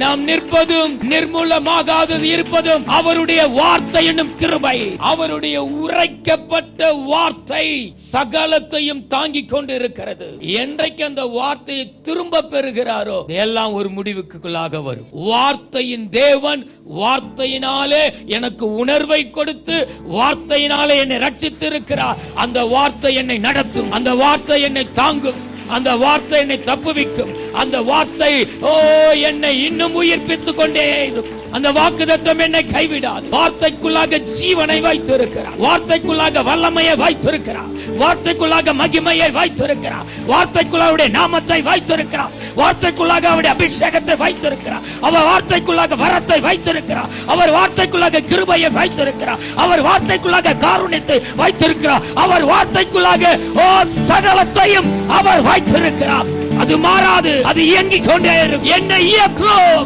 நாம் நிற்பதும் நிர்மூலமாகாதது இருப்பதும் அவருடைய வார்த்தை என்னும் கிருபை. அவருடைய உரைக்கப்பட்ட வார்த்தை சகலத்தையும் தாங்கிக் கொண்டு இருக்கிறது. என்றைக்கு அந்த வார்த்தையை திரும்ப பெறுகிறாரோ எல்லாம் ஒரு முடிவுக்குள்ளாக வரும். வார்த்தையின் தேவன் வார்த்தையினாலே எனக்கு உணர்வை கொடுத்து வார்த்தையினாலே என்னை ரட்சித்து இருக்கிறார். அந்த வார்த்தை என்னை நடத்தும், அந்த வார்த்தை என்னை தாங்கும், அந்த வார்த்தை என்னை தப்புவிக்கும், அந்த வார்த்தை என்னை இன்னும் உயிர்ப்பித்துக் கொண்டே இருக்கும். அந்த வாக்குத்தத்தம் என்னை கைவிடாது. வார்த்தைக்குள்ளாக ஜீவனை வைத்திருக்கிறார், வார்த்தைக்குள்ளாக வல்லமையை வைத்திருக்கிறார், வார்த்தைக்குள்ளாக மகிமையை வைத்திருக்கிறார், வார்த்தைக்குள்ளாக அவருடைய நாமத்தை வைத்திருக்கிறார், வார்த்தைக்குள்ளாக அவருடைய அபிஷேகத்தை வைத்திருக்கிறார், அவர் வார்த்தைக்குள்ளாக வரத்தை வைத்திருக்கிறார், அவர் வார்த்தைக்குள்ளாக கிருபையை வைத்திருக்கிறார், அவர் வார்த்தைக்குள்ளாக காருண்யத்தை வைத்திருக்கிறார், அவர் வார்த்தைக்குள்ளாக சகலத்தையும் அவர் வைத்திருக்கிறார். அது மாறாது, அது இயங்கிக் கொண்டே இருக்கும். என்னை இயக்கும்.